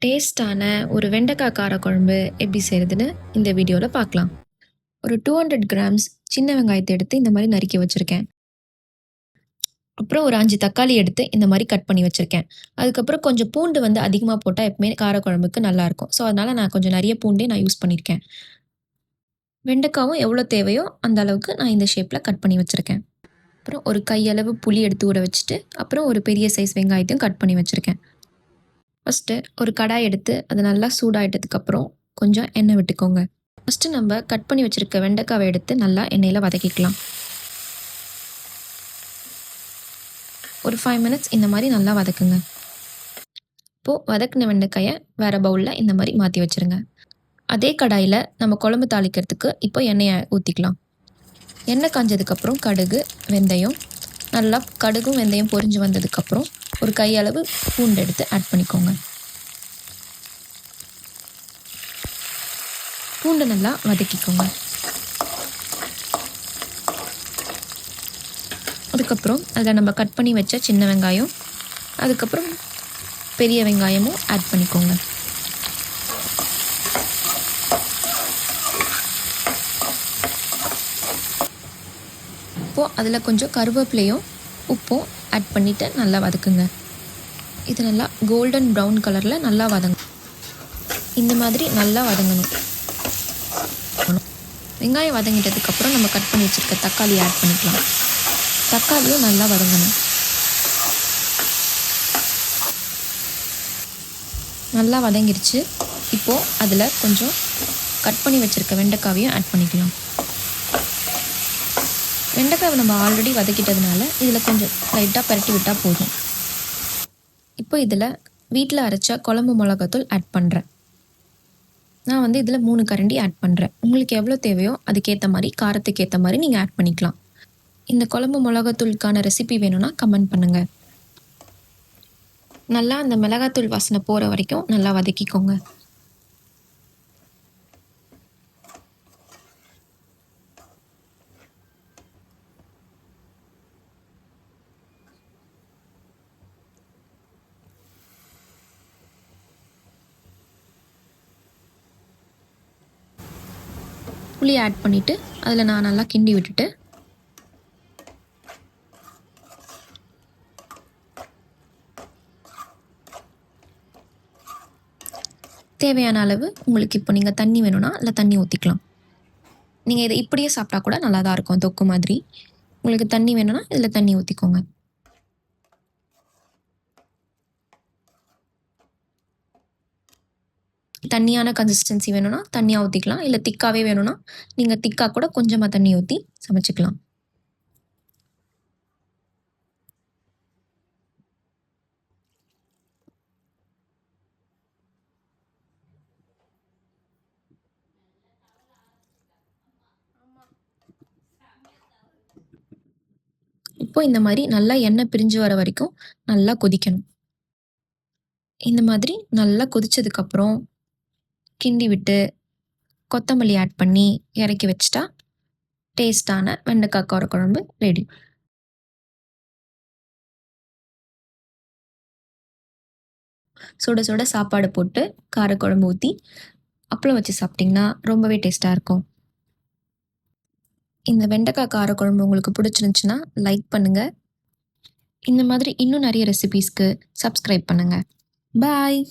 டேஸ்டான ஒரு வெண்டைக்காய் காரக்குழம்பு எப்படி செய்கிறதுன்னு இந்த வீடியோவில் பார்க்கலாம். ஒரு 200 கிராம்ஸ் சின்ன வெங்காயத்தை எடுத்து இந்த மாதிரி நறுக்கி வச்சுருக்கேன். அப்புறம் ஒரு 5 தக்காளி எடுத்து இந்த மாதிரி கட் பண்ணி வச்சுருக்கேன். அதுக்கப்புறம் கொஞ்சம் பூண்டு அதிகமாக போட்டால் எப்பவுமே காரக்குழம்புக்கு நல்லாயிருக்கும். ஸோ அதனால் நான் கொஞ்சம் நிறைய பூண்டே நான் யூஸ் பண்ணியிருக்கேன். வெண்டைக்காவும் எவ்வளோ தேவையோ அந்த அளவுக்கு நான் இந்த ஷேப்பில் கட் பண்ணி வச்சுருக்கேன். அப்புறம் ஒரு கையளவு புளி எடுத்து ஊற வச்சுட்டு அப்புறம் ஒரு பெரிய சைஸ் வெங்காயத்தையும் கட் பண்ணி வச்சுருக்கேன். ஃபஸ்ட்டு ஒரு கடாய் எடுத்து அது நல்லா சூடாயிட்டதுக்கப்புறம் கொஞ்சம் எண்ணெய் விட்டுக்கோங்க. ஃபஸ்ட்டு நம்ம கட் பண்ணி வச்சுருக்க வெண்டைக்காவை எடுத்து நல்லா எண்ணெயில் வதக்கிக்கலாம். ஒரு 5 மினிட்ஸ் இந்த மாதிரி நல்லா வதக்குங்க. இப்போது வதக்கின வெண்டைக்காயை வேறு பவுலில் இந்த மாதிரி மாற்றி வச்சுருங்க. அதே கடாயில் நம்ம குழம்பு தாளிக்கிறதுக்கு இப்போ எண்ணெயை ஊற்றிக்கலாம். எண்ணெய் காஞ்சதுக்கப்புறம் கடுகு, வெந்தயம், நல்லா கடுகும் வெந்தயம் பொரிஞ்சு வந்ததுக்கப்புறம் ஒரு கையளவு பூண்டு எடுத்து ஆட் பண்ணிக்கோங்க. பூண்டு நல்லா வதக்கிக்கோங்க. அதுக்கப்புறம் அதில் நம்ம கட் பண்ணி வச்ச சின்ன வெங்காயம், அதுக்கப்புறம் பெரிய வெங்காயமும் ஆட் பண்ணிக்கோங்க. இப்போது அதில் கொஞ்சம் கருவேப்பிலையும் உப்பும் ஆட் பண்ணிவிட்டு நல்லா வதக்குங்க. இது நல்லா கோல்டன் ப்ரௌன் கலரில் நல்லா இந்த மாதிரி நல்லா வதங்கணும். வெங்காயம் வதங்கிட்டதுக்கப்புறம் நம்ம கட் பண்ணி வச்சுருக்க தக்காளி ஆட் பண்ணிக்கலாம். தக்காளியும் நல்லா வதங்கணும். நல்லா வதங்கிடுச்சு. இப்போது அதில் கொஞ்சம் கட் பண்ணி வச்சுருக்க வெண்டைக்காவையும் ஆட் பண்ணிக்கலாம். வெண்டைக்காவை நம்ம ஆல்ரெடி வதக்கிட்டதுனால இதில் கொஞ்சம் லைட்டாக பரட்டி விட்டால் போதும். இப்போ இதில் வீட்டில் அரைச்ச குழம்பு மிளகாத்தூள் ஆட் பண்ணுறேன். நான் இதில் 3 கரண்டி ஆட் பண்ணுறேன். உங்களுக்கு எவ்வளோ தேவையோ அதுக்கேற்ற மாதிரி காரத்துக்கு ஏற்ற மாதிரி நீங்கள் ஆட் பண்ணிக்கலாம். இந்த குழம்பு மிளகாத்தூளுக்கான ரெசிபி வேணும்னா கமெண்ட் பண்ணுங்கள். நல்லா அந்த மிளகாத்தூள் வாசனை போகிற வரைக்கும் நல்லா வதக்கிக்கோங்க. புளி ஆட் பண்ணிவிட்டு அதில் நான் நல்லா கிண்டி விட்டுட்டு தேவையான அளவு உங்களுக்கு இப்போ நீங்கள் தண்ணி வேணும்னா இல்லை தண்ணி ஊற்றிக்கலாம். நீங்கள் இதை இப்படியே சாப்பிட்டா கூட நல்லா தான் இருக்கும், தொக்கு மாதிரி. உங்களுக்கு தண்ணி வேணும்னா இதில் தண்ணி ஊற்றிக்கோங்க. தண்ணியான கன்சிஸ்டன்சி வேணும்னா தண்ணியாக ஊற்றிக்கலாம். இல்லை திக்காகவே வேணும்னா நீங்கள் திக்காக கூட கொஞ்சமாக தண்ணி ஊற்றி சமைச்சிக்கலாம். இப்போ இந்த மாதிரி நல்லா எண்ணெய் பிரிஞ்சு வர வரைக்கும் நல்லா கொதிக்கணும். இந்த மாதிரி நல்லா கொதிச்சதுக்கப்புறம் கிண்டி விட்டு கொத்தமல்லி ஆட் பண்ணி இறக்கி வச்சிட்டா டேஸ்டான வெண்டைக்காய் காரக்குழம்பு ரெடி. சுட சுட சாப்பாடு போட்டு காரக்குழம்பு ஊற்றி அப்பளம் வச்சு சாப்பிட்டிங்கன்னா ரொம்பவே டேஸ்ட்டாக இருக்கும். இந்த வெண்டைக்காய் காரக்குழம்பு உங்களுக்கு பிடிச்சிருந்துச்சுன்னா லைக் பண்ணுங்கள். இந்த மாதிரி இன்னும் நிறைய ரெசிபீஸ்க்கு சப்ஸ்கிரைப் பண்ணுங்கள். பாய்.